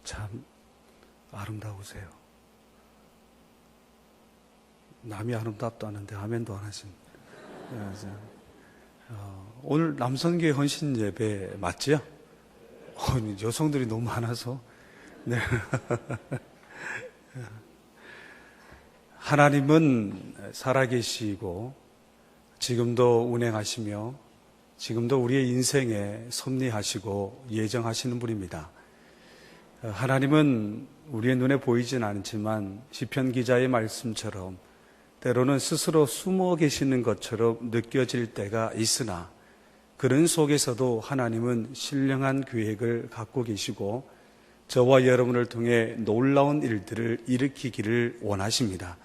참 아름다우세요. 남이 아름답도 않은데 아멘도 안 하신. 오늘 남성계 헌신 예배 맞지요? 여성들이 너무 많아서. 네. 하나님은 살아계시고 지금도 운행하시며 지금도 우리의 인생에 섭리하시고 예정하시는 분입니다. 하나님은 우리의 눈에 보이진 않지만 시편 기자의 말씀처럼 때로는 스스로 숨어 계시는 것처럼 느껴질 때가 있으나 그런 속에서도 하나님은 신령한 계획을 갖고 계시고 저와 여러분을 통해 놀라운 일들을 일으키기를 원하십니다.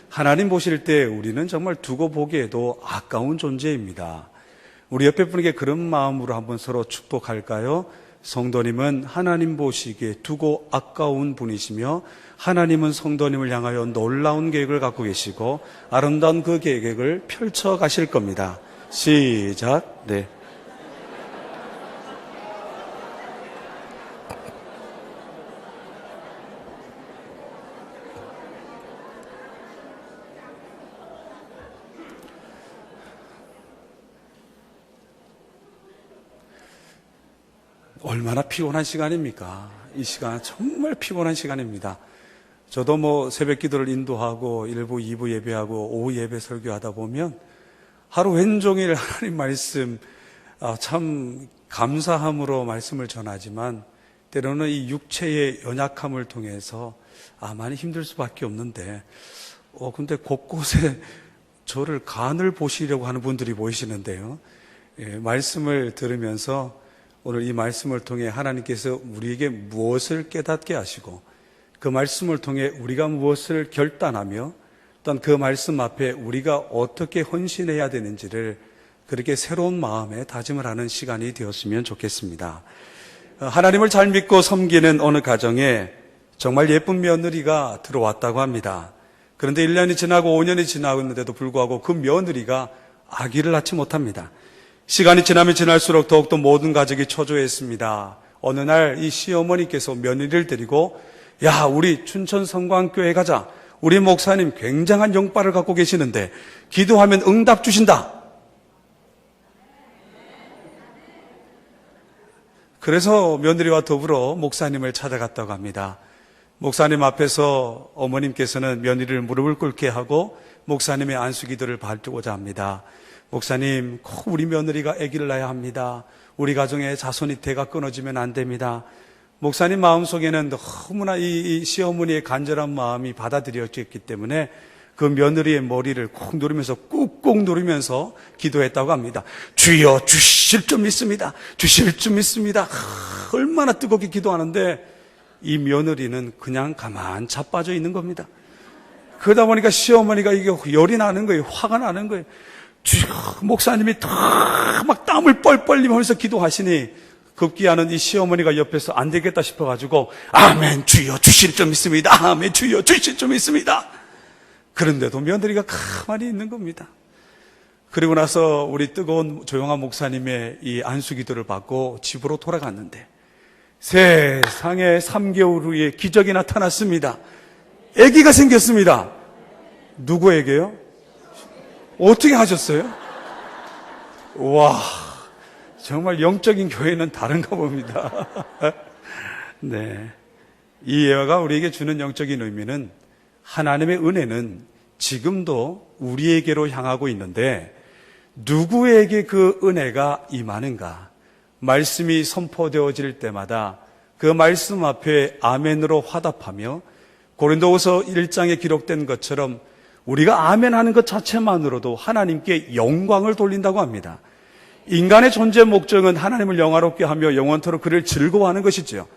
하나님 보실 때 우리는 정말 두고 보기에도 아까운 존재입니다. 우리 옆에 분에게 그런 마음으로 한번 서로 축복할까요? 성도님은 하나님 보시기에 두고 아까운 분이시며 하나님은 성도님을 향하여 놀라운 계획을 갖고 계시고 아름다운 그 계획을 펼쳐 가실 겁니다. 시작. 네. 얼마나 피곤한 시간입니까? 이 시간 정말 피곤한 시간입니다. 저도 새벽 기도를 인도하고 1부, 2부 예배하고 오후 예배 설교하다 보면 하루 왼종일 하나님 말씀 참 감사함으로 말씀을 전하지만 때로는 이 육체의 연약함을 통해서 많이 힘들 수밖에 없는데 근데 곳곳에 저를 간을 보시려고 하는 분들이 보이시는데요. 말씀을 들으면서 오늘 이 말씀을 통해 하나님께서 우리에게 무엇을 깨닫게 하시고 그 말씀을 통해 우리가 무엇을 결단하며 또한 그 말씀 앞에 우리가 어떻게 헌신해야 되는지를 그렇게 새로운 마음에 다짐을 하는 시간이 되었으면 좋겠습니다. 하나님을 잘 믿고 섬기는 어느 가정에 정말 예쁜 며느리가 들어왔다고 합니다. 그런데 1년이 지나고 5년이 지나는데도 불구하고 그 며느리가 아기를 낳지 못합니다. 시간이 지나면 지날수록 더욱더 모든 가족이 초조했습니다. 어느 날 이 시어머니께서 며느리를 데리고 야, 우리 춘천 성광교회 가자. 우리 목사님 굉장한 영빨을 갖고 계시는데 기도하면 응답 주신다. 그래서 며느리와 더불어 목사님을 찾아갔다고 합니다. 목사님 앞에서 어머님께서는 며느리를 무릎을 꿇게 하고 목사님의 안수기도를 받고자 합니다. 목사님, 꼭 우리 며느리가 아기를 낳아야 합니다. 우리 가정의 자손이태가 끊어지면 안 됩니다. 목사님 마음속에는 너무나 이 시어머니의 간절한 마음이 받아들여졌기 때문에 그 며느리의 머리를 꼭 누르면서 꾹꾹 누르면서 기도했다고 합니다. 주여 주실 줄 믿습니다. 주실 줄 믿습니다. 얼마나 뜨겁게 기도하는데 이 며느리는 그냥 가만 자빠져 있는 겁니다. 그러다 보니까 시어머니가 이게 열이 나는 거예요. 화가 나는 거예요. 목사님이 막 땀을 뻘뻘 흘리면서 기도하시니 급기야는 이 시어머니가 옆에서 안 되겠다 싶어가지고 아멘 주여 주실 줄 믿습니다. 아멘 주여 주실 줄 믿습니다. 그런데도 며느리가 가만히 있는 겁니다. 그리고 나서 우리 뜨거운 조용한 목사님의 이 안수기도를 받고 집으로 돌아갔는데 세상에 3개월 후에 기적이 나타났습니다. 아기가 생겼습니다. 누구에게요? 어떻게 하셨어요? 와, 정말 영적인 교회는 다른가 봅니다. 네. 이 예화가 우리에게 주는 영적인 의미는 하나님의 은혜는 지금도 우리에게로 향하고 있는데 누구에게 그 은혜가 임하는가? 말씀이 선포되어질 때마다 그 말씀 앞에 아멘으로 화답하며 고린도후서 1장에 기록된 것처럼 우리가 아멘하는 것 자체만으로도 하나님께 영광을 돌린다고 합니다. 인간의 존재 목적은 하나님을 영화롭게 하며 영원토록 그를 즐거워하는 것이죠.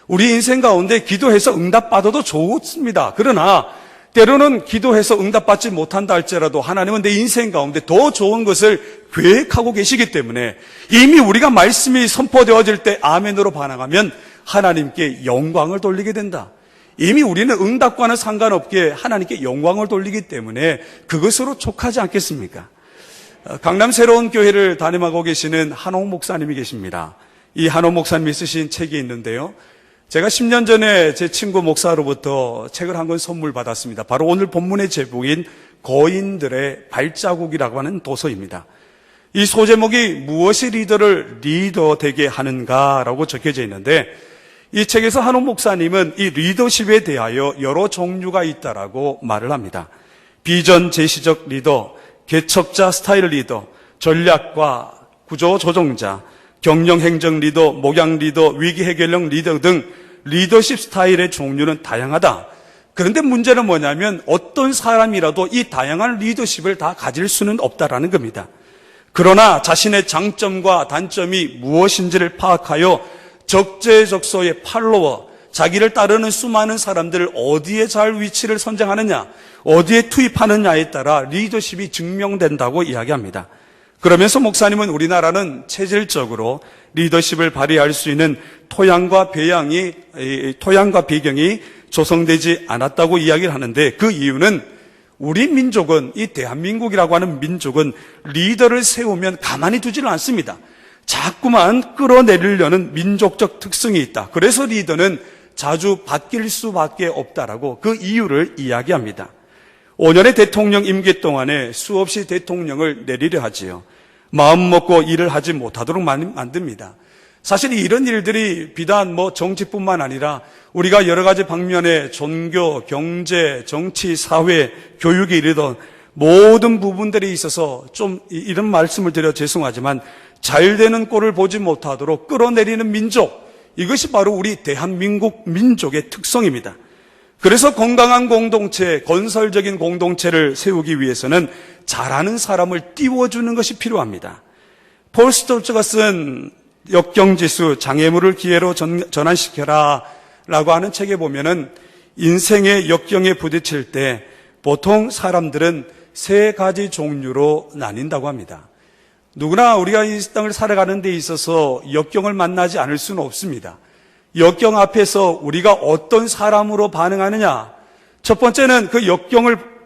우리 인생 가운데 기도해서 응답받아도 좋습니다. 그러나 때로는 기도해서 응답받지 못한다 할지라도 하나님은 내 인생 가운데 더 좋은 것을 계획하고 계시기 때문에 이미 우리가 말씀이 선포되어질 때 아멘으로 반응하면 하나님께 영광을 돌리게 된다. 이미 우리는 응답과는 상관없게 하나님께 영광을 돌리기 때문에 그것으로 족하지 않겠습니까? 강남 새로운 교회를 담임하고 계시는 한옥 목사님이 계십니다. 이 한옥 목사님이 쓰신 책이 있는데요. 제가 10년 전에 제 친구 목사로부터 책을 한 권 선물 받았습니다. 바로 오늘 본문의 제목인 거인들의 발자국이라고 하는 도서입니다. 이 소제목이 무엇이 리더를 리더 되게 하는가라고 적혀져 있는데, 이 책에서 한옥 목사님은 이 리더십에 대하여 여러 종류가 있다라고 말을 합니다. 비전 제시적 리더, 개척자 스타일 리더, 전략과 구조 조정자, 경영 행정 리더, 목양 리더, 위기 해결형 리더 등 리더십 스타일의 종류는 다양하다. 그런데 문제는 뭐냐면 어떤 사람이라도 이 다양한 리더십을 다 가질 수는 없다라는 겁니다. 그러나 자신의 장점과 단점이 무엇인지를 파악하여 적재적소의 팔로워, 자기를 따르는 수많은 사람들을 어디에 잘 위치를 선정하느냐, 어디에 투입하느냐에 따라 리더십이 증명된다고 이야기합니다. 그러면서 목사님은 우리나라는 체질적으로 리더십을 발휘할 수 있는 토양과 배경이 조성되지 않았다고 이야기를 하는데, 그 이유는 우리 민족은, 이 대한민국이라고 하는 민족은 리더를 세우면 가만히 두지를 않습니다. 자꾸만 끌어내리려는 민족적 특성이 있다. 그래서 리더는 자주 바뀔 수밖에 없다라고 그 이유를 이야기합니다. 5년의 대통령 임기 동안에 수없이 대통령을 내리려 하지요. 마음 먹고 일을 하지 못하도록 만듭니다. 사실 이런 일들이 비단 정치뿐만 아니라 우리가 여러 가지 방면의 종교, 경제, 정치, 사회, 교육에 이르던 모든 부분들에 있어서 좀 이런 말씀을 드려 죄송하지만 잘 되는 꼴을 보지 못하도록 끌어내리는 민족, 이것이 바로 우리 대한민국 민족의 특성입니다. 그래서 건강한 공동체, 건설적인 공동체를 세우기 위해서는 잘하는 사람을 띄워주는 것이 필요합니다. 폴 스톨츠가 쓴 역경지수, 장애물을 기회로 전환시켜라 라고 하는 책에 보면은 인생의 역경에 부딪힐 때 보통 사람들은 3가지 종류로 나뉜다고 합니다. 누구나 우리가 이 땅을 살아가는 데 있어서 역경을 만나지 않을 수는 없습니다. 역경 앞에서 우리가 어떤 사람으로 반응하느냐. 첫 번째는 그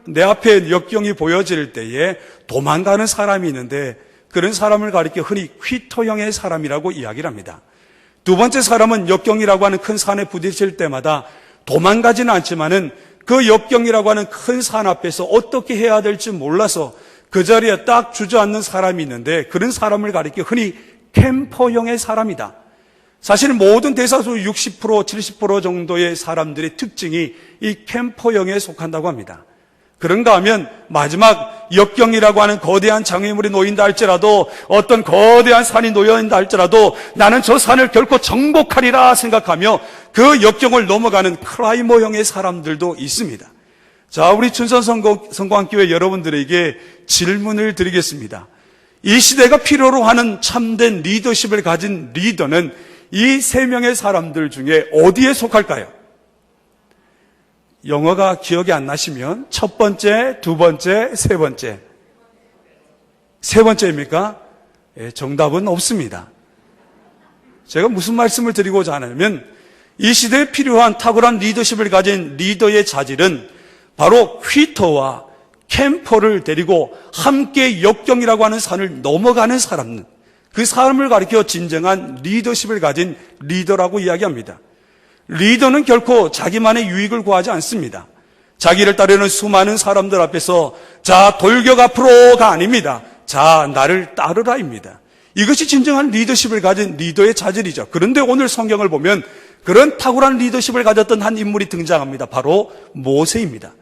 내 앞에 역경이 보여질 때에 도망가는 사람이 있는데, 그런 사람을 가리켜 흔히 퀴터형의 사람이라고 이야기를 합니다. 두 번째 사람은 역경이라고 하는 큰 산에 부딪힐 때마다 도망가지는 않지만은 그 역경이라고 하는 큰 산 앞에서 어떻게 해야 될지 몰라서 그 자리에 딱 주저앉는 사람이 있는데, 그런 사람을 가리켜 흔히 캠퍼형의 사람이다. 사실 모든 대다수 60%, 70% 정도의 사람들의 특징이 이 캠퍼형에 속한다고 합니다. 그런가 하면 마지막 역경이라고 하는 거대한 장애물이 놓인다 할지라도, 어떤 거대한 산이 놓여있다 할지라도 나는 저 산을 결코 정복하리라 생각하며 그 역경을 넘어가는 클라이머형의 사람들도 있습니다. 자, 우리 춘선성광교회 여러분들에게 질문을 드리겠습니다. 이 시대가 필요로 하는 참된 리더십을 가진 리더는 이 3명의 사람들 중에 어디에 속할까요? 영어가 기억이 안 나시면 첫 번째, 두 번째, 세 번째. 세 번째입니까? 정답은 없습니다. 제가 무슨 말씀을 드리고자 하냐면, 이 시대에 필요한 탁월한 리더십을 가진 리더의 자질은 바로 퀴터와 캠퍼를 데리고 함께 역경이라고 하는 산을 넘어가는 사람, 그 사람을 가리켜 진정한 리더십을 가진 리더라고 이야기합니다. 리더는 결코 자기만의 유익을 구하지 않습니다. 자기를 따르는 수많은 사람들 앞에서 자, 돌격 앞으로가 아닙니다. 자, 나를 따르라입니다. 이것이 진정한 리더십을 가진 리더의 자질이죠. 그런데 오늘 성경을 보면 그런 탁월한 리더십을 가졌던 한 인물이 등장합니다. 바로 모세입니다.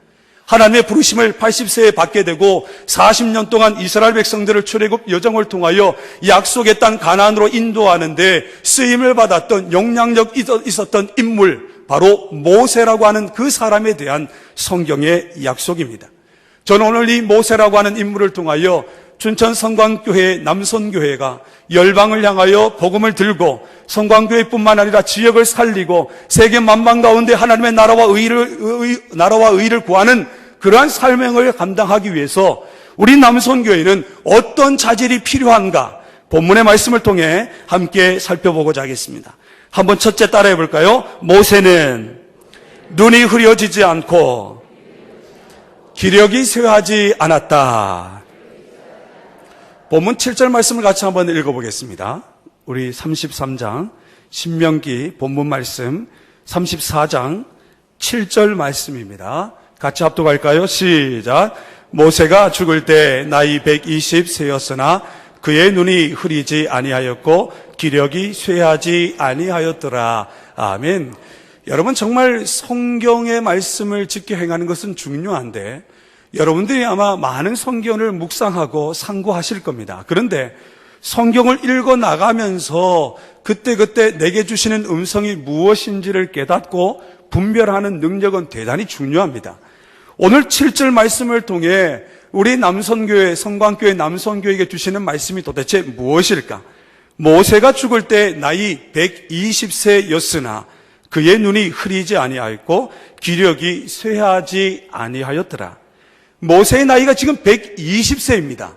하나님의 부르심을 80세에 받게 되고 40년 동안 이스라엘 백성들을 출애굽 여정을 통하여 약속의 땅 가나안으로 인도하는데 쓰임을 받았던 영향력 있었던 인물, 바로 모세라고 하는 그 사람에 대한 성경의 약속입니다. 저는 오늘 이 모세라고 하는 인물을 통하여 춘천 성광교회 남선교회가 열방을 향하여 복음을 들고 성광교회뿐만 아니라 지역을 살리고 세계 만방 가운데 하나님의 나라와 의를 구하는 그러한 사명을 감당하기 위해서 우리 남선교회는 어떤 자질이 필요한가, 본문의 말씀을 통해 함께 살펴보고자 하겠습니다. 한번 첫째 따라해 볼까요? 모세는 눈이 흐려지지 않고 기력이 쇠하지 않았다. 본문 7절 말씀을 같이 한번 읽어보겠습니다. 우리 33장 신명기 본문 말씀 34장 7절 말씀입니다. 같이 합독할까요? 시작. 모세가 죽을 때 나이 120세였으나 그의 눈이 흐리지 아니하였고 기력이 쇠하지 아니하였더라. 아멘. 여러분, 정말 성경의 말씀을 지켜 행하는 것은 중요한데 여러분들이 아마 많은 성경을 묵상하고 상고하실 겁니다. 그런데 성경을 읽어 나가면서 그때그때 내게 주시는 음성이 무엇인지를 깨닫고 분별하는 능력은 대단히 중요합니다. 오늘 7절 말씀을 통해 우리 남선교회, 성광교회 남선교회에게 주시는 말씀이 도대체 무엇일까? 모세가 죽을 때 나이 120세였으나 그의 눈이 흐리지 아니하였고 기력이 쇠하지 아니하였더라. 모세의 나이가 지금 120세입니다.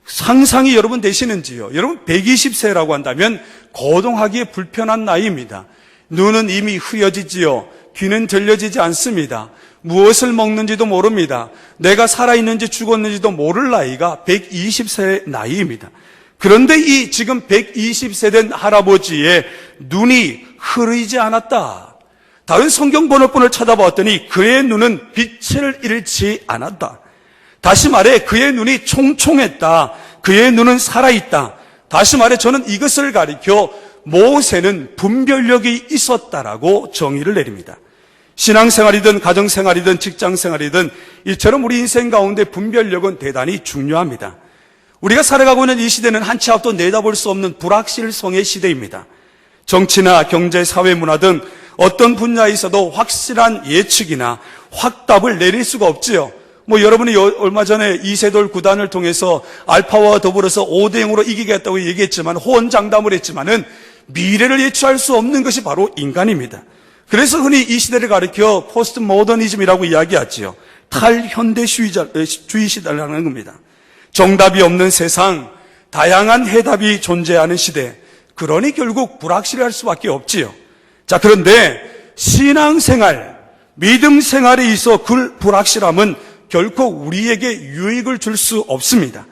상상이 여러분 되시는지요? 여러분 120세라고 한다면 거동하기에 불편한 나이입니다. 눈은 이미 흐려지지요. 귀는 들려지지 않습니다. 무엇을 먹는지도 모릅니다. 내가 살아있는지 죽었는지도 모를 나이가 120세의 나이입니다. 그런데 이 지금 120세 된 할아버지의 눈이 흐리지 않았다. 다른 성경 번역본을 찾아봤더니 그의 눈은 빛을 잃지 않았다. 다시 말해 그의 눈이 총총했다. 그의 눈은 살아있다. 다시 말해 저는 이것을 가리켜 모세는 분별력이 있었다라고 정의를 내립니다. 신앙생활이든 가정생활이든 직장생활이든 이처럼 우리 인생 가운데 분별력은 대단히 중요합니다. 우리가 살아가고 있는 이 시대는 한 치 앞도 내다볼 수 없는 불확실성의 시대입니다. 정치나 경제, 사회, 문화 등 어떤 분야에 있어도 확실한 예측이나 확답을 내릴 수가 없지요. 여러분이 얼마 전에 이세돌 구단을 통해서 알파와 더불어서 5대0으로 이기겠다고 얘기했지만 호언장담을 했지만은 미래를 예측할 수 없는 것이 바로 인간입니다. 그래서 흔히 이 시대를 가리켜 포스트 모더니즘이라고 이야기하지요. 탈현대주의 시대라는 겁니다. 정답이 없는 세상, 다양한 해답이 존재하는 시대. 그러니 결국 불확실할 수밖에 없지요. 자, 그런데 신앙생활, 믿음생활에 있어 그 불확실함은 결코 우리에게 유익을 줄 수 없습니다.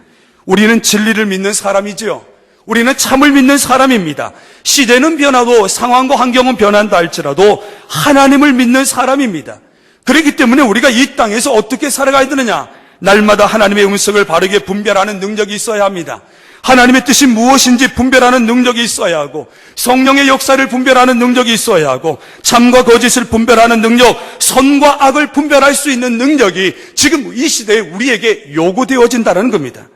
우리는 진리를 믿는 사람이지요. 우리는 참을 믿는 사람입니다. 시대는 변하고 상황과 환경은 변한다 할지라도 하나님을 믿는 사람입니다. 그렇기 때문에 우리가 이 땅에서 어떻게 살아가야 되느냐? 날마다 하나님의 음성을 바르게 분별하는 능력이 있어야 합니다. 하나님의 뜻이 무엇인지 분별하는 능력이 있어야 하고 성령의 역사를 분별하는 능력이 있어야 하고 참과 거짓을 분별하는 능력, 선과 악을 분별할 수 있는 능력이 지금 이 시대에 우리에게 요구되어진다는 겁니다.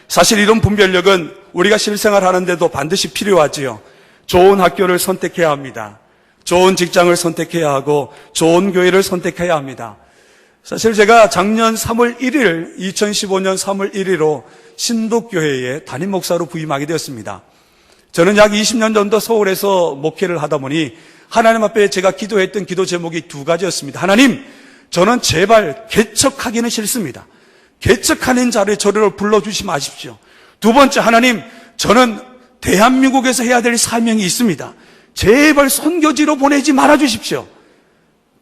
사실 이런 분별력은 우리가 실생활하는데도 반드시 필요하지요. 좋은 학교를 선택해야 합니다. 좋은 직장을 선택해야 하고 좋은 교회를 선택해야 합니다. 사실 제가 작년 3월 1일, 2015년 3월 1일로 신독교회에 담임 목사로 부임하게 되었습니다. 저는 약 20년 정도 서울에서 목회를 하다 보니 하나님 앞에 제가 기도했던 기도 제목이 두 가지였습니다. 하나님, 저는 제발 개척하기는 싫습니다. 개척하는 자리에 저를 불러주시 마십시오. 두 번째, 하나님, 저는 대한민국에서 해야 될 사명이 있습니다. 제발 선교지로 보내지 말아주십시오.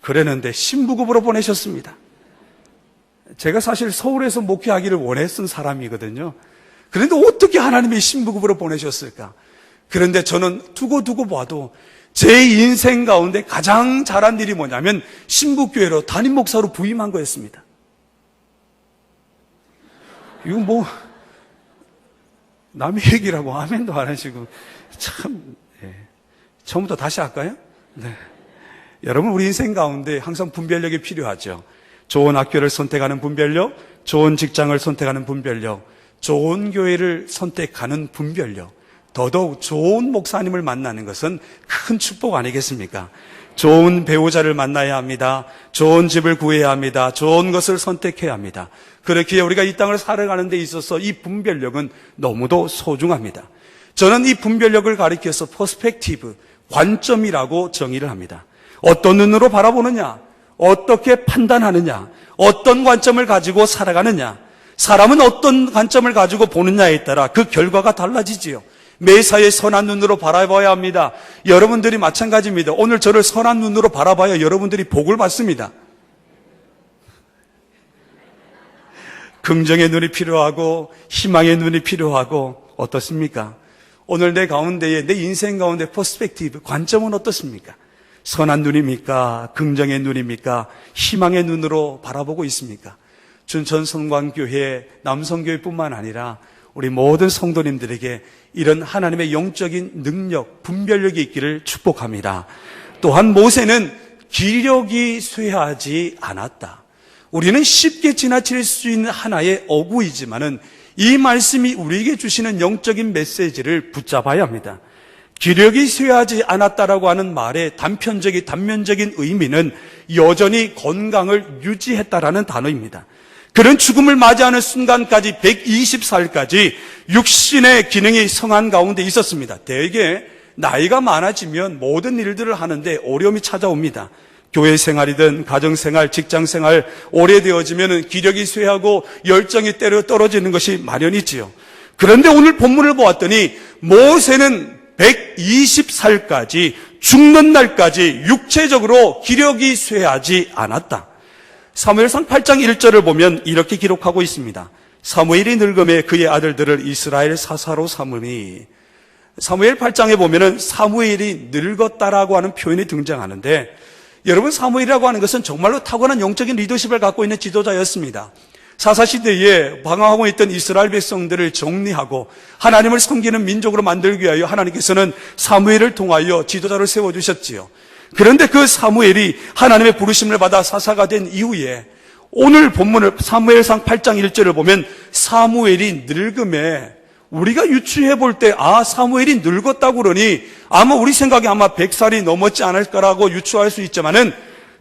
그랬는데 신부급으로 보내셨습니다. 제가 사실 서울에서 목회하기를 원했던 사람이거든요. 그런데 어떻게 하나님이 신부급으로 보내셨을까? 그런데 저는 두고 봐도 제 인생 가운데 가장 잘한 일이 뭐냐면 신부교회로 담임 목사로 부임한 거였습니다. 이거 남의 얘기라고 아멘도 안 하시고 참, 처음부터 다시 할까요? 네. 여러분, 우리 인생 가운데 항상 분별력이 필요하죠. 좋은 학교를 선택하는 분별력, 좋은 직장을 선택하는 분별력, 좋은 교회를 선택하는 분별력, 더더욱 좋은 목사님을 만나는 것은 큰 축복 아니겠습니까? 좋은 배우자를 만나야 합니다. 좋은 집을 구해야 합니다. 좋은 것을 선택해야 합니다. 그렇기에 우리가 이 땅을 살아가는 데 있어서 이 분별력은 너무도 소중합니다. 저는 이 분별력을 가리켜서 퍼스펙티브, 관점이라고 정의를 합니다. 어떤 눈으로 바라보느냐, 어떻게 판단하느냐, 어떤 관점을 가지고 살아가느냐, 사람은 어떤 관점을 가지고 보느냐에 따라 그 결과가 달라지지요. 매사에 선한 눈으로 바라봐야 합니다. 여러분들이 마찬가지입니다. 오늘 저를 선한 눈으로 바라봐야 여러분들이 복을 받습니다. 긍정의 눈이 필요하고 희망의 눈이 필요하고 어떻습니까? 오늘 내 가운데에 내 인생 가운데 퍼스펙티브, 관점은 어떻습니까? 선한 눈입니까? 긍정의 눈입니까? 희망의 눈으로 바라보고 있습니까? 춘천 성광교회 남성교회뿐만 아니라 우리 모든 성도님들에게 이런 하나님의 영적인 능력, 분별력이 있기를 축복합니다. 또한 모세는 기력이 쇠하지 않았다. 우리는 쉽게 지나칠 수 있는 하나의 어구이지만은 이 말씀이 우리에게 주시는 영적인 메시지를 붙잡아야 합니다. 기력이 쇠하지 않았다라고 하는 말의 단면적인 의미는 여전히 건강을 유지했다라는 단어입니다. 그런 죽음을 맞이하는 순간까지 120살까지 육신의 기능이 성한 가운데 있었습니다. 대개 나이가 많아지면 모든 일들을 하는데 어려움이 찾아옵니다. 교회 생활이든 가정생활, 직장생활 오래되어지면 기력이 쇠하고 열정이 때려 떨어지는 것이 마련이지요. 그런데 오늘 본문을 보았더니 모세는 120살까지 죽는 날까지 육체적으로 기력이 쇠하지 않았다. 사무엘상 8장 1절을 보면 이렇게 기록하고 있습니다. 사무엘이 늙음에 그의 아들들을 이스라엘 사사로 삼으니, 사무엘 8장에 보면은 사무엘이 늙었다라고 하는 표현이 등장하는데, 여러분 사무엘이라고 하는 것은 정말로 타고난 영적인 리더십을 갖고 있는 지도자였습니다. 사사시대에 방황하고 있던 이스라엘 백성들을 정리하고 하나님을 섬기는 민족으로 만들기 위하여 하나님께서는 사무엘을 통하여 지도자를 세워주셨지요. 그런데 그 사무엘이 하나님의 부르심을 받아 사사가 된 이후에 오늘 본문을 사무엘상 8장 1절을 보면 사무엘이 늙음에, 우리가 유추해 볼 때 사무엘이 늙었다고 그러니 아마 우리 생각에 아마 100살이 넘었지 않을까라고 유추할 수 있지만은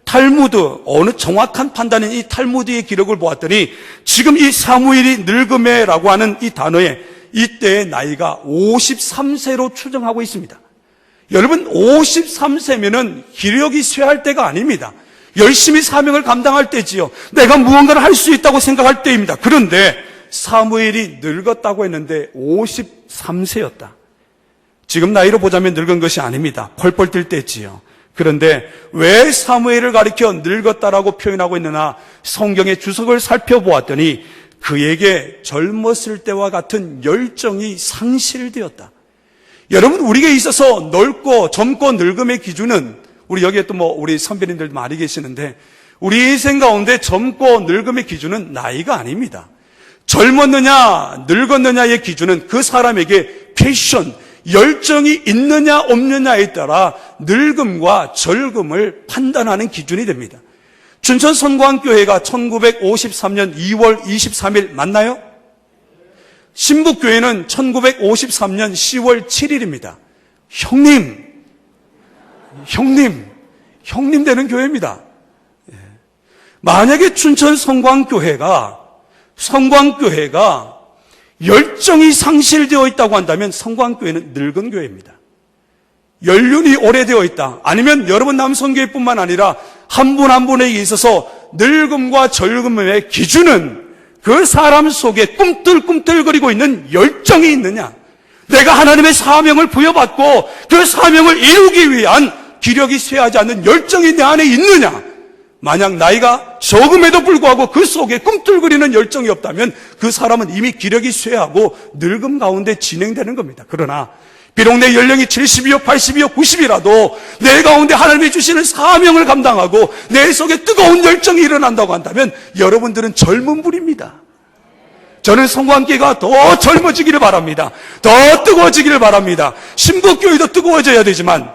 탈무드, 어느 정확한 판단인 이 탈무드의 기록을 보았더니 지금 이 사무엘이 늙음에라고 하는 이 단어에 이때의 나이가 53세로 추정하고 있습니다. 여러분 53세면은 기력이 쇠할 때가 아닙니다. 열심히 사명을 감당할 때지요. 내가 무언가를 할 수 있다고 생각할 때입니다. 그런데 사무엘이 늙었다고 했는데 53세였다. 지금 나이로 보자면 늙은 것이 아닙니다. 펄펄 뛸 때지요. 그런데 왜 사무엘을 가리켜 늙었다라고 표현하고 있느냐? 성경의 주석을 살펴보았더니 그에게 젊었을 때와 같은 열정이 상실되었다. 여러분, 우리에게 있어서 젊고 늙음의 기준은, 우리 여기에 또 우리 선배님들도 많이 계시는데, 우리 인생 가운데 젊고 늙음의 기준은 나이가 아닙니다. 젊었느냐 늙었느냐의 기준은 그 사람에게 패션, 열정이 있느냐 없느냐에 따라 늙음과 젊음을 판단하는 기준이 됩니다. 춘천 성광교회가 1953년 2월 23일 맞나요? 신북교회는 1953년 10월 7일입니다. 형님 되는 교회입니다. 만약에 춘천 성광교회가 열정이 상실되어 있다고 한다면 성광교회는 늙은 교회입니다. 연륜이 오래되어 있다. 아니면 여러분 남성교회뿐만 아니라 한 분 한 분에게 있어서 늙음과 젊음의 기준은 그 사람 속에 꿈틀꿈틀거리고 있는 열정이 있느냐, 내가 하나님의 사명을 부여받고 그 사명을 이루기 위한 기력이 쇠하지 않는 열정이 내 안에 있느냐. 만약 나이가 적음에도 불구하고 그 속에 꿈틀거리는 열정이 없다면 그 사람은 이미 기력이 쇠하고 늙음 가운데 진행되는 겁니다. 그러나 비록 내 연령이 70이요 80이요 90이라도 내 가운데 하나님이 주시는 사명을 감당하고 내 속에 뜨거운 열정이 일어난다고 한다면 여러분들은 젊은 분입니다. 저는 성광교회가 더 젊어지기를 바랍니다. 더 뜨거워지기를 바랍니다. 신북교회도 뜨거워져야 되지만,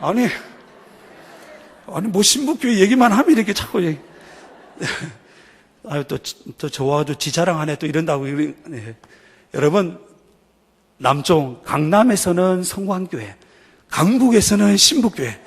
아니 신북교회 얘기만 하면 이렇게 자꾸 또 저와도 지자랑하네 또 이런다고. 여러분, 남쪽 강남에서는 성광교회, 강북에서는 신북교회,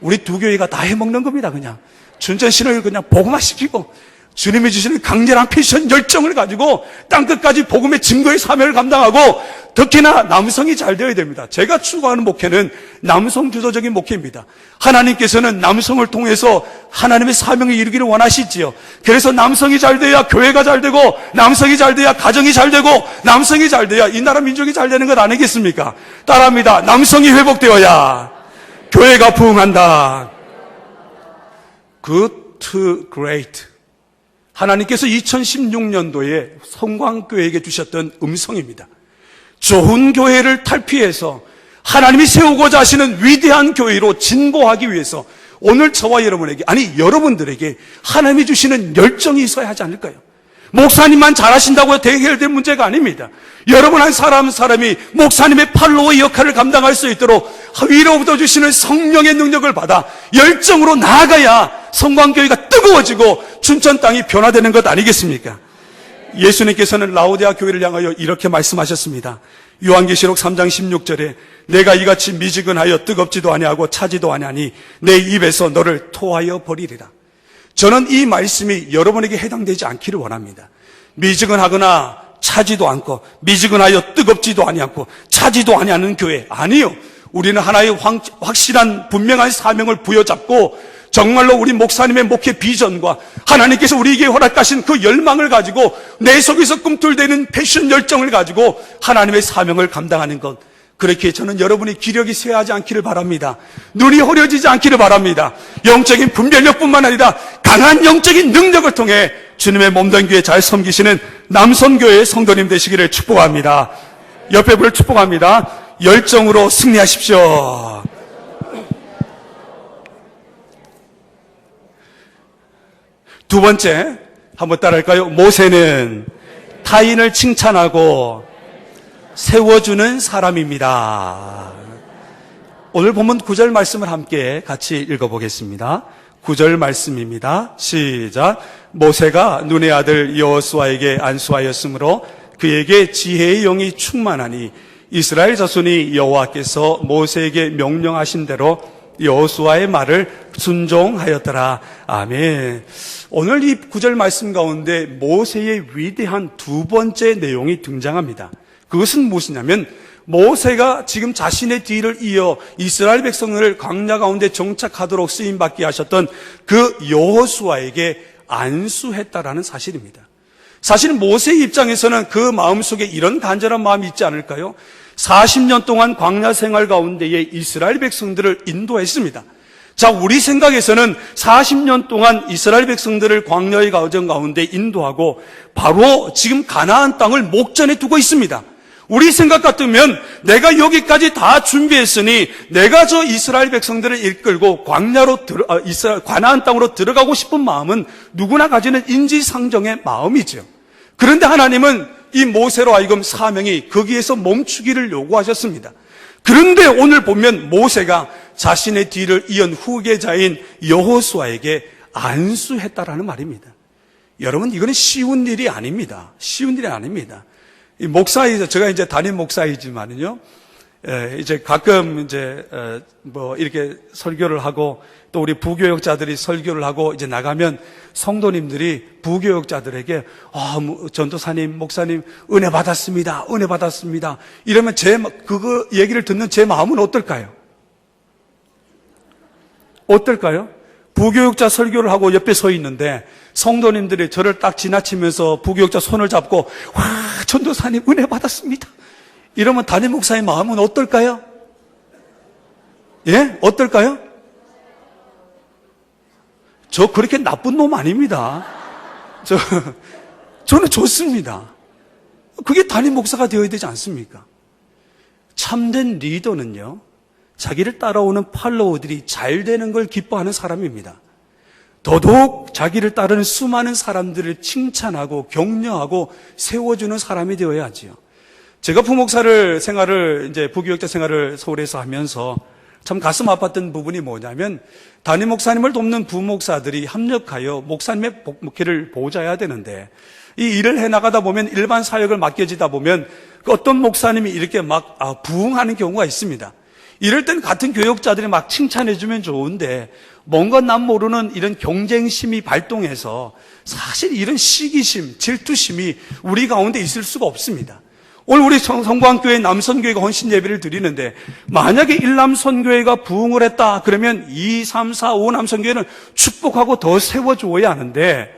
우리 두 교회가 다 해먹는 겁니다. 그냥 춘천시를 그냥 복음화시키고 주님이 주시는 강렬한 패션 열정을 가지고 땅끝까지 복음의 증거의 사명을 감당하고, 특히나 남성이 잘 되어야 됩니다. 제가 추구하는 목회는 남성 주도적인 목회입니다. 하나님께서는 남성을 통해서 하나님의 사명을 이루기를 원하시지요. 그래서 남성이 잘 돼야 교회가 잘 되고, 남성이 잘 돼야 가정이 잘 되고, 남성이 잘 돼야 이 나라 민족이 잘 되는 것 아니겠습니까? 따라합니다. 남성이 회복되어야 교회가 부흥한다. Good to great. 하나님께서 2016년도에 성광교회에게 주셨던 음성입니다. 좋은 교회를 탈피해서 하나님이 세우고자 하시는 위대한 교회로 진보하기 위해서 오늘 저와 여러분에게, 아니 여러분들에게 하나님이 주시는 열정이 있어야 하지 않을까요? 목사님만 잘하신다고 해결될 문제가 아닙니다. 여러분 한 사람이 목사님의 팔로워의 역할을 감당할 수 있도록 위로부터 주시는 성령의 능력을 받아 열정으로 나아가야 성광교회가 뜨거워지고 춘천 땅이 변화되는 것 아니겠습니까? 예수님께서는 라오디아 교회를 향하여 이렇게 말씀하셨습니다. 요한계시록 3장 16절에 내가 이같이 미지근하여 뜨겁지도 아니하고 차지도 아니하니 내 입에서 너를 토하여 버리리라. 저는 이 말씀이 여러분에게 해당되지 않기를 원합니다. 미지근하거나 차지도 않고 미지근하여 뜨겁지도 아니하고 차지도 아니하는 교회, 아니요. 우리는 하나의 확실한 분명한 사명을 부여잡고 정말로 우리 목사님의 목회 비전과 하나님께서 우리에게 허락하신 그 열망을 가지고 내 속에서 꿈틀대는 패션 열정을 가지고 하나님의 사명을 감당하는 것, 그렇게 저는 여러분이 기력이 쇠하지 않기를 바랍니다. 눈이 흐려지지 않기를 바랍니다. 영적인 분별력뿐만 아니라 강한 영적인 능력을 통해 주님의 몸된 교회 잘 섬기시는 남선교회의 성도님 되시기를 축복합니다. 옆에 분을 축복합니다. 열정으로 승리하십시오. 두 번째, 한번 따라할까요? 모세는 타인을 칭찬하고 세워주는 사람입니다. 오늘 본문 9절 말씀을 함께 같이 읽어보겠습니다. 9절 말씀입니다. 시작. 모세가 눈의 아들 여호수아에게 안수하였으므로 그에게 지혜의 영이 충만하니 이스라엘 자손이 여호와께서 모세에게 명령하신 대로 여호수아의 말을 순종하였더라. 아멘. 오늘 이 9절 말씀 가운데 모세의 위대한 두 번째 내용이 등장합니다. 그것은 무엇이냐면 모세가 지금 자신의 뒤를 이어 이스라엘 백성을 광야 가운데 정착하도록 쓰임받게 하셨던 그 여호수아에게 안수했다라는 사실입니다. 사실 모세의 입장에서는 그 마음속에 이런 간절한 마음이 있지 않을까요? 40년 동안 광야 생활 가운데에 이스라엘 백성들을 인도했습니다. 자, 우리 생각에서는 40년 동안 이스라엘 백성들을 광야의 과정 가운데 인도하고 바로 지금 가나안 땅을 목전에 두고 있습니다. 우리 생각 같으면 내가 여기까지 다 준비했으니 내가 저 이스라엘 백성들을 이끌고 가나안 땅으로 들어가고 싶은 마음은 누구나 가지는 인지상정의 마음이죠. 그런데 하나님은 이 모세로 하여금 사명이 거기에서 멈추기를 요구하셨습니다. 그런데 오늘 보면 모세가 자신의 뒤를 이은 후계자인 여호수아에게 안수했다라는 말입니다. 여러분, 이거는 쉬운 일이 아닙니다. 쉬운 일이 아닙니다. 이 목사이죠. 제가 이제 담임 목사이지만은요, 이제 가끔 이렇게 설교를 하고 또 우리 부교역자들이 설교를 하고 이제 나가면 성도님들이 부교역자들에게 전도사님, 목사님 은혜 받았습니다. 은혜 받았습니다. 이러면 그거 얘기를 듣는 제 마음은 어떨까요? 어떨까요? 부교역자 설교를 하고 옆에 서 있는데 성도님들이 저를 딱 지나치면서 부교역자 손을 잡고 와, 전도사님 은혜 받았습니다. 이러면 담임 목사의 마음은 어떨까요? 예? 어떨까요? 저 그렇게 나쁜 놈 아닙니다. 저는 좋습니다. 그게 담임 목사가 되어야 되지 않습니까? 참된 리더는요, 자기를 따라오는 팔로워들이 잘 되는 걸 기뻐하는 사람입니다. 더더욱 자기를 따르는 수많은 사람들을 칭찬하고 격려하고 세워주는 사람이 되어야 하지요. 제가 부목사를 부교역자 생활을 서울에서 하면서 참 가슴 아팠던 부분이 뭐냐면 담임 목사님을 돕는 부목사들이 합력하여 목사님의 목회를 보좌해야 되는데 이 일을 해나가다 보면 일반 사역을 맡겨지다 보면 어떤 목사님이 이렇게 막 부응하는 경우가 있습니다. 이럴 땐 같은 교역자들이 막 칭찬해주면 좋은데 뭔가 남 모르는 이런 경쟁심이 발동해서 사실 이런 시기심, 질투심이 우리 가운데 있을 수가 없습니다. 오늘 우리 성광교회 남선교회가 헌신 예배를 드리는데 만약에 1남선교회가 부흥을 했다 그러면 2, 3, 4, 5 남선교회는 축복하고 더 세워주어야 하는데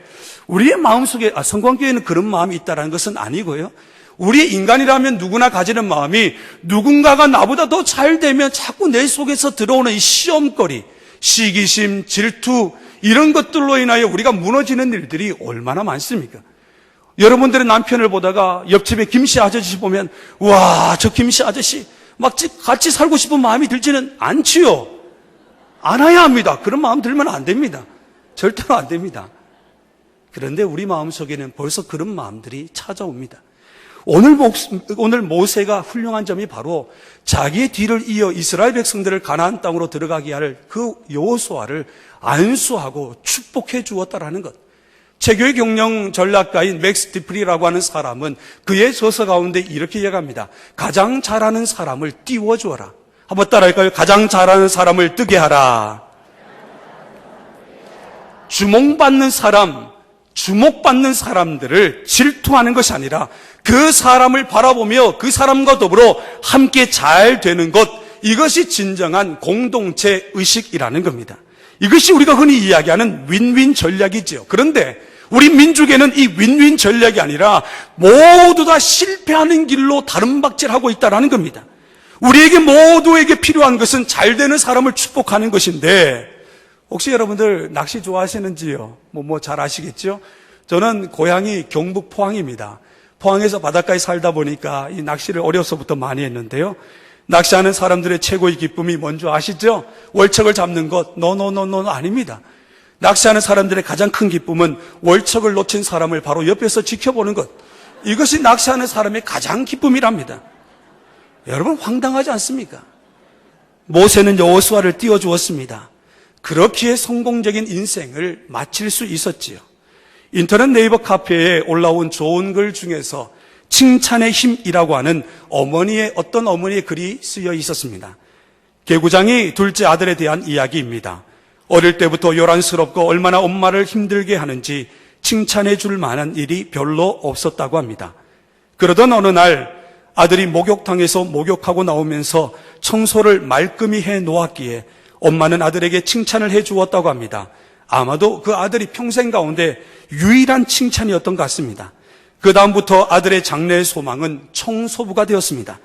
우리의 마음속에 성광교회는 그런 마음이 있다는 것은 아니고요. 우리 인간이라면 누구나 가지는 마음이 누군가가 나보다 더 잘 되면 자꾸 내 속에서 들어오는 이 시험거리, 시기심, 질투 이런 것들로 인하여 우리가 무너지는 일들이 얼마나 많습니까? 여러분들의 남편을 보다가 옆집에 김씨 아저씨 보면 와, 저 김씨 아저씨 막 같이 살고 싶은 마음이 들지는 않지요. 않아야 합니다. 그런 마음 들면 안 됩니다. 절대로 안 됩니다. 그런데 우리 마음속에는 벌써 그런 마음들이 찾아옵니다. 오늘 모세가 훌륭한 점이 바로 자기의 뒤를 이어 이스라엘 백성들을 가나안 땅으로 들어가게 할 그 여호수아를 안수하고 축복해 주었다라는 것. 체교의 경영 전략가인 맥스 디프리라고 하는 사람은 그의 저서 가운데 이렇게 이야기합니다. 가장 잘하는 사람을 띄워주어라. 한번 따라할까요? 가장 잘하는 사람을 뜨게 하라. 주목받는 사람들을 질투하는 것이 아니라 그 사람을 바라보며 그 사람과 더불어 함께 잘 되는 것, 이것이 진정한 공동체 의식이라는 겁니다. 이것이 우리가 흔히 이야기하는 윈윈 전략이지요. 그런데 우리 민족에는 이 윈윈 전략이 아니라 모두 다 실패하는 길로 다름박질하고 있다는 겁니다. 우리에게 모두에게 필요한 것은 잘 되는 사람을 축복하는 것인데, 혹시 여러분들 낚시 좋아하시는지요? 잘 아시겠죠? 저는 고향이 경북 포항입니다. 포항에서 바닷가에 살다 보니까 이 낚시를 어려서부터 많이 했는데요. 낚시하는 사람들의 최고의 기쁨이 뭔지 아시죠? 월척을 잡는 것. 노 아닙니다. 낚시하는 사람들의 가장 큰 기쁨은 월척을 놓친 사람을 바로 옆에서 지켜보는 것. 이것이 낚시하는 사람의 가장 기쁨이랍니다. 여러분, 황당하지 않습니까? 모세는 여호수아를 띄워주었습니다. 그렇기에 성공적인 인생을 마칠 수 있었지요. 인터넷 네이버 카페에 올라온 좋은 글 중에서 칭찬의 힘이라고 하는 어떤 어머니의 글이 쓰여 있었습니다. 개구장이 둘째 아들에 대한 이야기입니다. 어릴 때부터 요란스럽고 얼마나 엄마를 힘들게 하는지 칭찬해 줄 만한 일이 별로 없었다고 합니다. 그러던 어느 날 아들이 목욕탕에서 목욕하고 나오면서 청소를 말끔히 해 놓았기에 엄마는 아들에게 칭찬을 해 주었다고 합니다. 아마도 그 아들이 평생 가운데 유일한 칭찬이었던 것 같습니다. 그 다음부터 아들의 장래의 소망은 청소부가 되었습니다.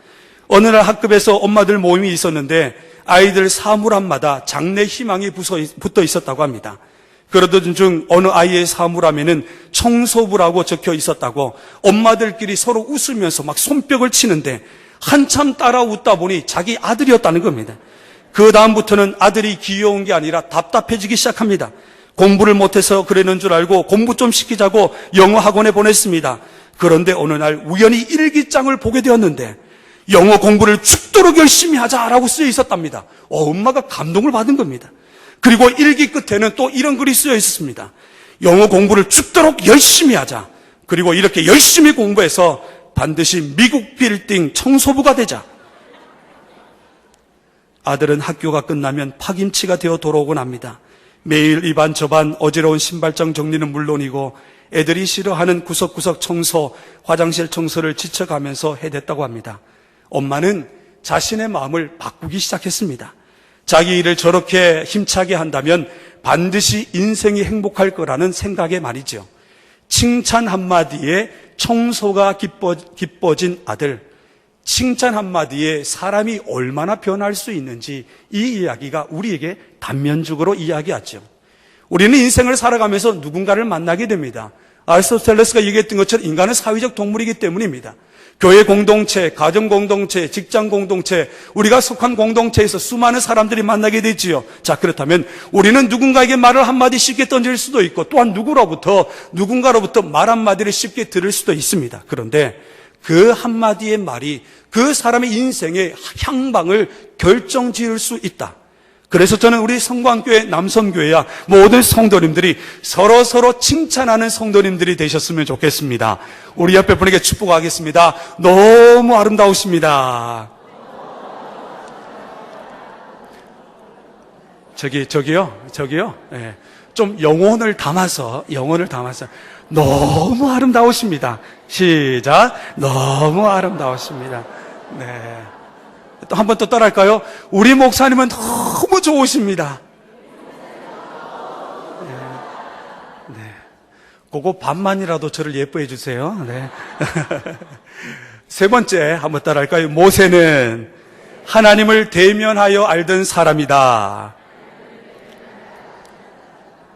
어느 날 학급에서 엄마들 모임이 있었는데 아이들 사물함마다 장래 희망이 붙어 있었다고 합니다. 그러던 중 어느 아이의 사물함에는 청소부라고 적혀 있었다고 엄마들끼리 서로 웃으면서 막 손뼉을 치는데 한참 따라 웃다 보니 자기 아들이었다는 겁니다. 그 다음부터는 아들이 귀여운 게 아니라 답답해지기 시작합니다. 공부를 못해서 그러는 줄 알고 공부 좀 시키자고 영어 학원에 보냈습니다. 그런데 어느 날 우연히 일기장을 보게 되었는데 영어 공부를 죽도록 열심히 하자라고 쓰여 있었답니다. 엄마가 감동을 받은 겁니다. 그리고 일기 끝에는 또 이런 글이 쓰여 있었습니다. 영어 공부를 죽도록 열심히 하자. 그리고 이렇게 열심히 공부해서 반드시 미국 빌딩 청소부가 되자. 아들은 학교가 끝나면 파김치가 되어 돌아오곤 합니다. 매일 이반 저반 어지러운 신발장 정리는 물론이고 애들이 싫어하는 구석구석 청소, 화장실 청소를 지쳐가면서 해댔다고 합니다. 엄마는 자신의 마음을 바꾸기 시작했습니다. 자기 일을 저렇게 힘차게 한다면 반드시 인생이 행복할 거라는 생각에 말이죠. 칭찬 한마디에 청소가 기뻐진 아들, 칭찬 한마디에 사람이 얼마나 변할 수 있는지 이 이야기가 우리에게 단면적으로 이야기하죠. 우리는 인생을 살아가면서 누군가를 만나게 됩니다. 아리스토텔레스가 얘기했던 것처럼 인간은 사회적 동물이기 때문입니다. 교회 공동체, 가정 공동체, 직장 공동체, 우리가 속한 공동체에서 수많은 사람들이 만나게 되지요. 자, 그렇다면 우리는 누군가에게 말을 한마디 쉽게 던질 수도 있고 또한 누군가로부터 말 한마디를 쉽게 들을 수도 있습니다. 그런데 그 한마디의 말이 그 사람의 인생의 향방을 결정지을 수 있다. 그래서 저는 우리 성광교회 남성교회야 모든 성도님들이 서로 칭찬하는 성도님들이 되셨으면 좋겠습니다. 우리 옆에 분에게 축복하겠습니다. 너무 아름다우십니다. 저기요. 네. 좀 영혼을 담아서 너무 아름다우십니다. 시작. 너무 아름다우십니다. 네. 또 한 번 또 따라할까요? 우리 목사님은 너무 좋으십니다. 네. 그거 반만이라도 저를 예뻐해 주세요. 네. 세 번째 한번 따라할까요? 모세는 하나님을 대면하여 알던 사람이다.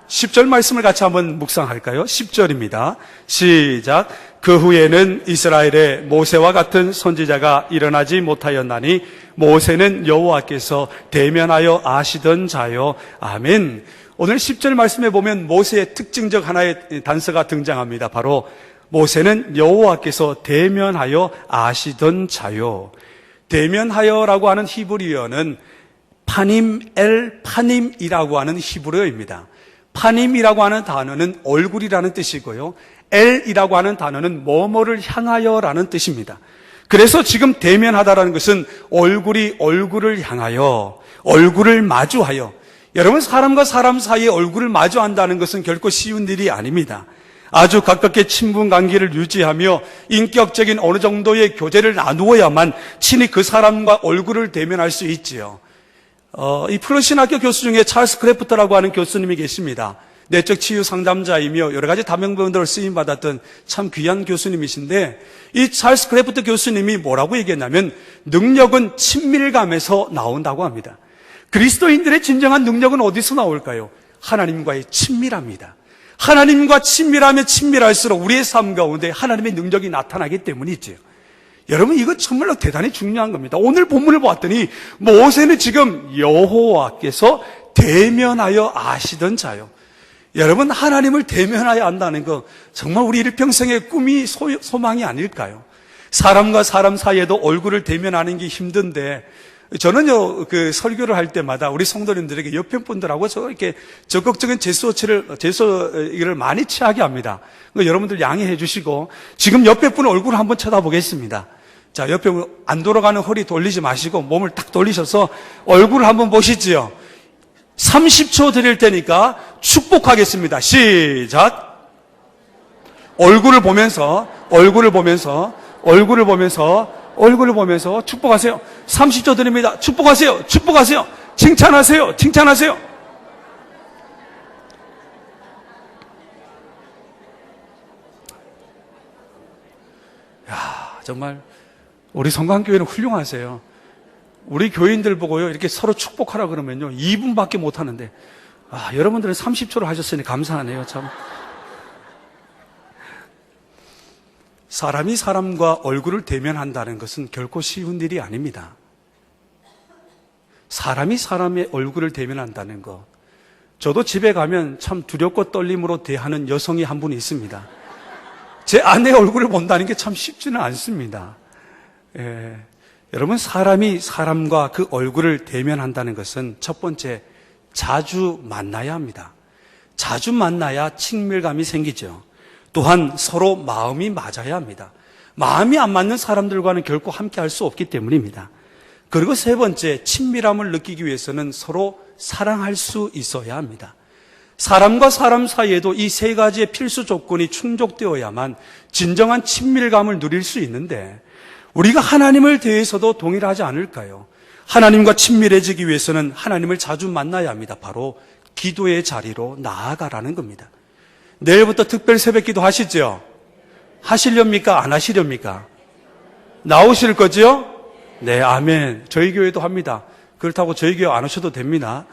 10절 말씀을 같이 한번 묵상할까요? 10절입니다. 시작. 그 후에는 이스라엘에 모세와 같은 선지자가 일어나지 못하였나니 모세는 여호와께서 대면하여 아시던 자요. 아멘. 오늘 10절 말씀에 보면 모세의 특징적 하나의 단서가 등장합니다. 바로 모세는 여호와께서 대면하여 아시던 자요. 대면하여라고 하는 히브리어는 파님 엘 파님이라고 하는 히브리어입니다. 파님이라고 하는 단어는 얼굴이라는 뜻이고요. 엘이라고 하는 단어는 뭐뭐를 향하여라는 뜻입니다. 그래서 지금 대면하다라는 것은 얼굴이 얼굴을 향하여, 얼굴을 마주하여. 여러분, 사람과 사람 사이에 얼굴을 마주한다는 것은 결코 쉬운 일이 아닙니다. 아주 가깝게 친분 관계를 유지하며 인격적인 어느 정도의 교제를 나누어야만 친히 그 사람과 얼굴을 대면할 수 있지요. 이 플러신학교 교수 중에 찰스 크래프터라고 하는 교수님이 계십니다. 내적 치유 상담자이며 여러 가지 다명분들을 쓰임받았던 참 귀한 교수님이신데, 이 찰스 크래프터 교수님이 뭐라고 얘기했냐면 능력은 친밀감에서 나온다고 합니다. 그리스도인들의 진정한 능력은 어디서 나올까요? 하나님과의 친밀합니다. 하나님과 친밀하면 친밀할수록 우리의 삶 가운데 하나님의 능력이 나타나기 때문이지요. 여러분, 이거 정말로 대단히 중요한 겁니다. 오늘 본문을 보았더니 모세는 지금 여호와께서 대면하여 아시던 자요. 여러분, 하나님을 대면하여 안다는 거 정말 우리 일평생의 꿈이 소망이 아닐까요? 사람과 사람 사이에도 얼굴을 대면하는 게 힘든데, 저는요, 설교를 할 때마다 우리 성도님들에게 옆에 분들하고 이렇게 적극적인 제스처를 많이 취하게 합니다. 여러분들 양해해 주시고, 지금 옆에 분 얼굴 한번 쳐다보겠습니다. 자, 옆에 안 돌아가는 허리 돌리지 마시고 몸을 딱 돌리셔서 얼굴을 한번 보시지요. 30초 드릴 테니까 축복하겠습니다. 시작. 얼굴을 보면서 축복하세요. 30초 드립니다. 축복하세요. 칭찬하세요. 야, 정말 우리 성광교회는 훌륭하세요. 우리 교인들 보고요, 이렇게 서로 축복하라 그러면요 2분밖에 못 하는데, 여러분들은 30초로 하셨으니 감사하네요. 참. 사람이 사람과 얼굴을 대면한다는 것은 결코 쉬운 일이 아닙니다. 사람이 사람의 얼굴을 대면한다는 것, 저도 집에 가면 참 두렵고 떨림으로 대하는 여성이 한 분 있습니다. 제 아내의 얼굴을 본다는 게 참 쉽지는 않습니다. 여러분, 사람이 사람과 그 얼굴을 대면한다는 것은 첫 번째, 자주 만나야 합니다. 자주 만나야 친밀감이 생기죠. 또한 서로 마음이 맞아야 합니다. 마음이 안 맞는 사람들과는 결코 함께 할 수 없기 때문입니다. 그리고 세 번째, 친밀함을 느끼기 위해서는 서로 사랑할 수 있어야 합니다. 사람과 사람 사이에도 이 세 가지의 필수 조건이 충족되어야만 진정한 친밀감을 누릴 수 있는데, 우리가 하나님을 대해서도 동일하지 않을까요? 하나님과 친밀해지기 위해서는 하나님을 자주 만나야 합니다. 바로 기도의 자리로 나아가라는 겁니다. 내일부터 특별 새벽기도 하시죠? 하시렵니까? 안 하시렵니까? 나오실 거죠? 네, 아멘. 저희 교회도 합니다. 그렇다고 저희 교회 안 오셔도 됩니다.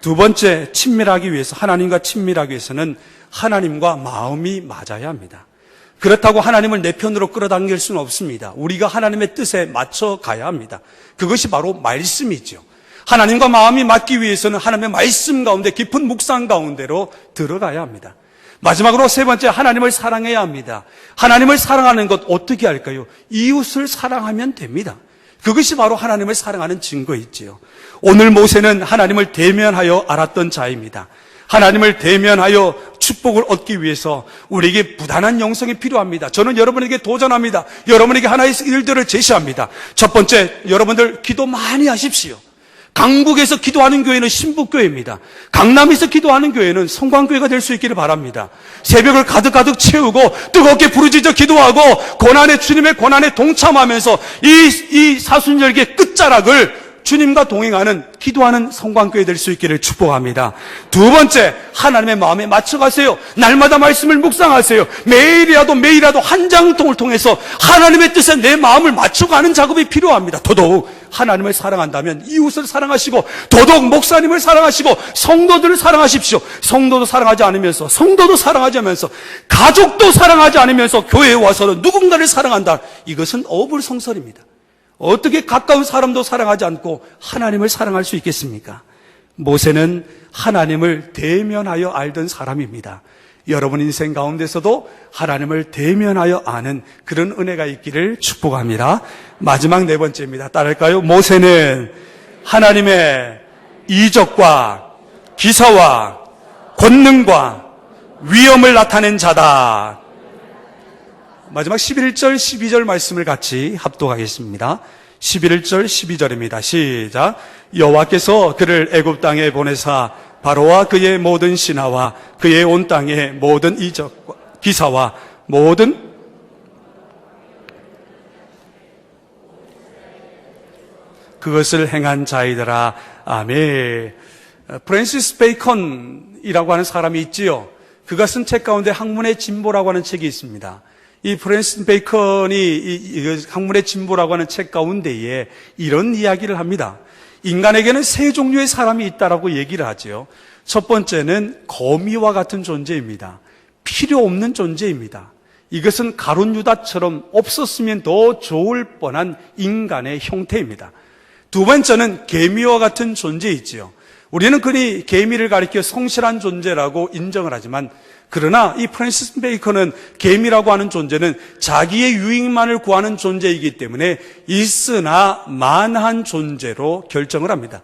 두 번째, 친밀하기 위해서, 하나님과 친밀하기 위해서는 하나님과 마음이 맞아야 합니다. 그렇다고 하나님을 내 편으로 끌어당길 수는 없습니다. 우리가 하나님의 뜻에 맞춰 가야 합니다. 그것이 바로 말씀이죠. 하나님과 마음이 맞기 위해서는 하나님의 말씀 가운데, 깊은 묵상 가운데로 들어가야 합니다. 마지막으로 세 번째, 하나님을 사랑해야 합니다. 하나님을 사랑하는 것 어떻게 할까요? 이웃을 사랑하면 됩니다. 그것이 바로 하나님을 사랑하는 증거이지요. 오늘 모세는 하나님을 대면하여 알았던 자입니다. 하나님을 대면하여 축복을 얻기 위해서 우리에게 부단한 영성이 필요합니다. 저는 여러분에게 도전합니다. 여러분에게 하나의 일들을 제시합니다. 첫 번째, 여러분들 기도 많이 하십시오. 강북에서 기도하는 교회는 신북교회입니다. 강남에서 기도하는 교회는 성광교회가 될 수 있기를 바랍니다. 새벽을 가득 채우고 뜨겁게 부르짖어 기도하고 주님의 고난에 동참하면서 이 사순절기의 끝자락을 주님과 동행하는 기도하는 성광교회 될 수 있기를 축복합니다. 두 번째, 하나님의 마음에 맞춰가세요. 날마다 말씀을 묵상하세요. 매일이라도 한 장통을 통해서 하나님의 뜻에 내 마음을 맞춰가는 작업이 필요합니다. 더더욱 하나님을 사랑한다면 이웃을 사랑하시고, 더더욱 목사님을 사랑하시고, 성도들을 사랑하십시오. 성도도 사랑하지 않으면서, 가족도 사랑하지 않으면서 교회에 와서는 누군가를 사랑한다. 이것은 어불성설입니다. 어떻게 가까운 사람도 사랑하지 않고 하나님을 사랑할 수 있겠습니까? 모세는 하나님을 대면하여 알던 사람입니다. 여러분 인생 가운데서도 하나님을 대면하여 아는 그런 은혜가 있기를 축복합니다. 마지막 네 번째입니다. 따를까요? 모세는 하나님의 이적과 기사와 권능과 위엄을 나타낸 자다. 마지막 11절, 12절 말씀을 같이 합독하겠습니다. 11절, 12절입니다. 시작. 여호와께서 그를 애굽 땅에 보내사 바로와 그의 모든 신하와 그의 온 땅의 모든 이적과 기사와 모든 그것을 행한 자이더라. 아멘. 프랜시스 베이컨이라고 하는 사람이 있지요. 그가 쓴 책 가운데 학문의 진보라고 하는 책이 있습니다. 이 프랜시스 베이컨이 이 학문의 진보라고 하는 책 가운데에 이런 이야기를 합니다. 인간에게는 세 종류의 사람이 있다라고 얘기를 하죠. 첫 번째는 거미와 같은 존재입니다. 필요 없는 존재입니다. 이것은 가룟 유다처럼 없었으면 더 좋을 뻔한 인간의 형태입니다. 두 번째는 개미와 같은 존재이지요. 우리는 흔히 개미를 가리켜 성실한 존재라고 인정을 하지만, 그러나 이 프랜시스 베이컨은 개미라고 하는 존재는 자기의 유익만을 구하는 존재이기 때문에 있으나 만한 존재로 결정을 합니다.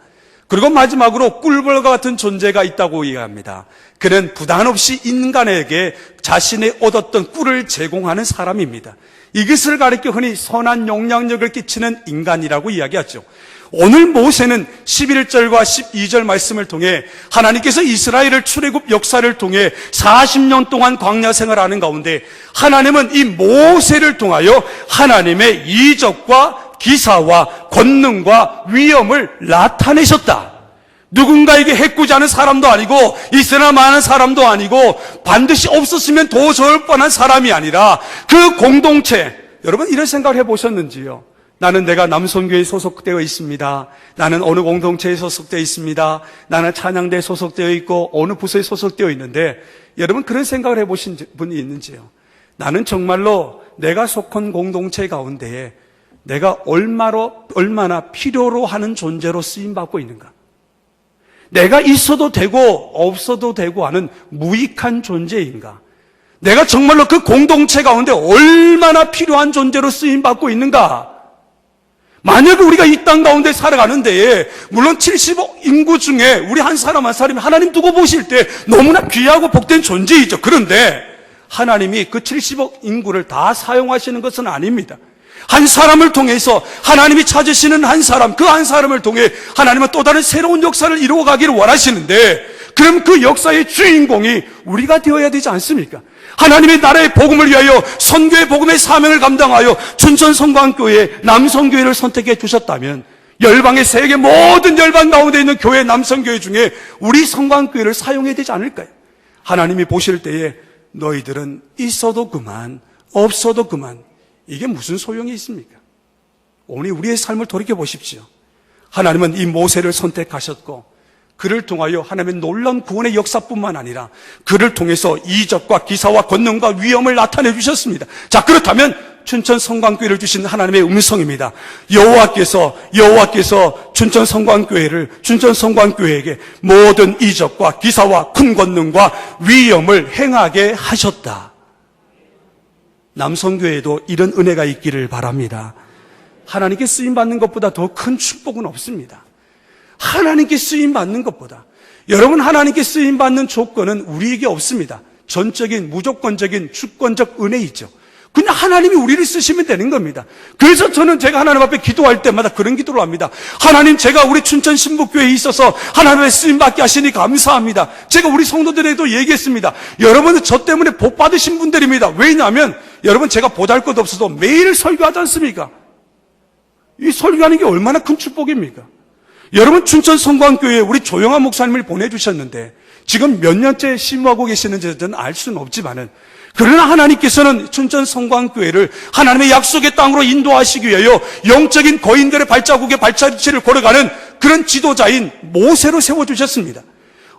그리고 마지막으로 꿀벌과 같은 존재가 있다고 이해합니다. 그는 부담 없이 인간에게 자신의 얻었던 꿀을 제공하는 사람입니다. 이것을 가리켜 흔히 선한 영향력을 끼치는 인간이라고 이야기하죠. 오늘 모세는 11절과 12절 말씀을 통해 하나님께서 이스라엘을 출애굽 역사를 통해 40년 동안 광야 생활하는 가운데 하나님은 이 모세를 통하여 하나님의 이적과 기사와 권능과 위엄을 나타내셨다. 누군가에게 해꾸지하는 사람도 아니고 있으나 많은 사람도 아니고 반드시 없었으면 더 좋을 뻔한 사람이 아니라 그 공동체, 여러분 이런 생각을 해보셨는지요? 나는 내가 남성교회에 소속되어 있습니다. 나는 어느 공동체에 소속되어 있습니다. 나는 찬양대에 소속되어 있고 어느 부서에 소속되어 있는데, 여러분 그런 생각을 해보신 분이 있는지요? 나는 정말로 내가 속한 공동체 가운데에 내가 얼마나 필요로 하는 존재로 쓰임받고 있는가? 내가 있어도 되고 없어도 되고 하는 무익한 존재인가? 내가 정말로 그 공동체 가운데 얼마나 필요한 존재로 쓰임받고 있는가? 만약에 우리가 이 땅 가운데 살아가는 데에 물론 70억 인구 중에 우리 한 사람 한 사람이 하나님 두고 보실 때 너무나 귀하고 복된 존재이죠. 그런데 하나님이 그 70억 인구를 다 사용하시는 것은 아닙니다. 한 사람을 통해서 하나님이 찾으시는 한 사람, 그 한 사람을 통해 하나님은 또 다른 새로운 역사를 이루어가기를 원하시는데, 그럼 그 역사의 주인공이 우리가 되어야 되지 않습니까? 하나님의 나라의 복음을 위하여 선교의 복음의 사명을 감당하여 춘천성광교회 남성교회를 선택해 주셨다면, 열방의 세계 모든 열방 가운데 있는 교회 남성교회 중에 우리 성광교회를 사용해야 되지 않을까요? 하나님이 보실 때에 너희들은 있어도 그만, 없어도 그만, 이게 무슨 소용이 있습니까? 오늘 우리의 삶을 돌이켜 보십시오. 하나님은 이 모세를 선택하셨고 그를 통하여 하나님의 놀라운 구원의 역사뿐만 아니라 그를 통해서 이적과 기사와 권능과 위엄을 나타내 주셨습니다. 자, 그렇다면 춘천 성광교회를 주신 하나님의 음성입니다. 여호와께서 춘천 성광교회에게 모든 이적과 기사와 큰 권능과 위엄을 행하게 하셨다. 남성교회에도 이런 은혜가 있기를 바랍니다. 하나님께 쓰임받는 것보다 더 큰 축복은 없습니다. 하나님께 쓰임받는 것보다, 여러분 하나님께 쓰임받는 조건은 우리에게 없습니다. 전적인 무조건적인 주권적 은혜이죠. 그냥 하나님이 우리를 쓰시면 되는 겁니다. 그래서 제가 하나님 앞에 기도할 때마다 그런 기도를 합니다. 하나님, 제가 우리 춘천 신북교회에 있어서 하나님의 쓰임받게 하시니 감사합니다. 제가 우리 성도들에게도 얘기했습니다. 여러분은 저 때문에 복 받으신 분들입니다. 왜냐하면 여러분, 제가 보잘 것 없어도 매일 설교하지 않습니까? 이 설교하는 게 얼마나 큰 축복입니까? 여러분, 춘천 성광교회에 우리 조영환 목사님을 보내주셨는데 지금 몇 년째 심무하고 계시는지 저는 알 수는 없지만은, 그러나 하나님께서는 춘천 성광교회를 하나님의 약속의 땅으로 인도하시기 위하여 영적인 거인들의 발자국에 발자취를 걸어가는 그런 지도자인 모세로 세워주셨습니다.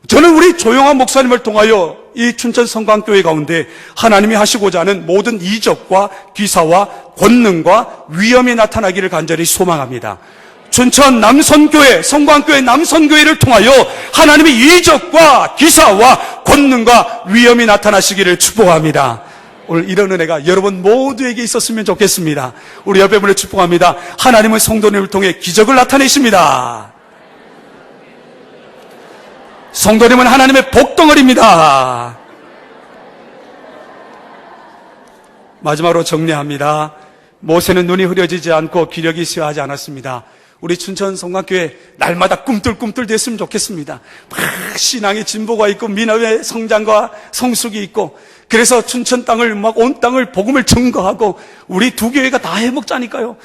저는 우리 조영환 목사님을 통하여 이 춘천 성광교회 가운데 하나님이 하시고자 하는 모든 이적과 기사와 권능과 위엄이 나타나기를 간절히 소망합니다. 춘천 남선교회, 성광교회 남선교회를 통하여 하나님의 이적과 기사와 권능과 위엄이 나타나시기를 축복합니다. 오늘 이런 은혜가 여러분 모두에게 있었으면 좋겠습니다. 우리 옆에 분을 축복합니다. 하나님은 성도님을 통해 기적을 나타내십니다. 성도님은 하나님의 복덩어리입니다. 마지막으로 정리합니다. 모세는 눈이 흐려지지 않고 기력이 쇠하지 않았습니다. 우리 춘천 성광교회 날마다 꿈틀꿈틀 됐으면 좋겠습니다. 막 신앙의 진보가 있고 민원의 성장과 성숙이 있고, 그래서 춘천 땅을 막 온 땅을 복음을 증거하고, 우리 두 교회가 다 해먹자니까요.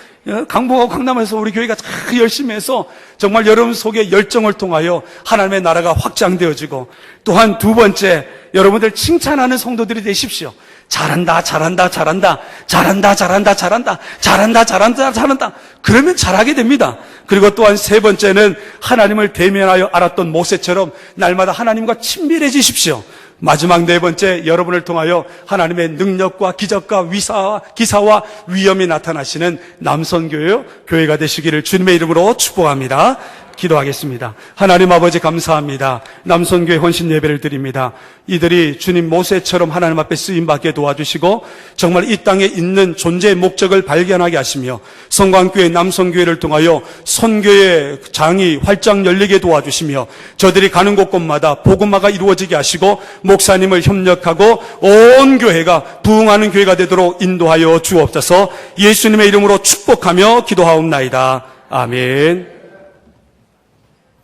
강북하고 강남에서 우리 교회가 다 열심히 해서 정말 여러분 속에 열정을 통하여 하나님의 나라가 확장되어지고, 또한 두 번째, 여러분들 칭찬하는 성도들이 되십시오. 잘한다, 잘한다, 잘한다, 잘한다, 잘한다, 잘한다, 잘한다, 잘한다, 잘한다. 그러면 잘하게 됩니다. 그리고 또한 세 번째는 하나님을 대면하여 알았던 모세처럼 날마다 하나님과 친밀해지십시오. 마지막 네 번째, 여러분을 통하여 하나님의 능력과 기적과 기사와 위엄이 나타나시는 남선교회 교회가 되시기를 주님의 이름으로 축복합니다. 기도하겠습니다. 하나님 아버지 감사합니다. 남선교회 헌신 예배를 드립니다. 이들이 주님 모세처럼 하나님 앞에 쓰임받게 도와주시고 정말 이 땅에 있는 존재의 목적을 발견하게 하시며 성광교회 남선교회를 통하여 선교의 장이 활짝 열리게 도와주시며 저들이 가는 곳곳마다 복음화가 이루어지게 하시고 목사님을 협력하고 온 교회가 부흥하는 교회가 되도록 인도하여 주옵소서. 예수님의 이름으로 축복하며 기도하옵나이다. 아멘.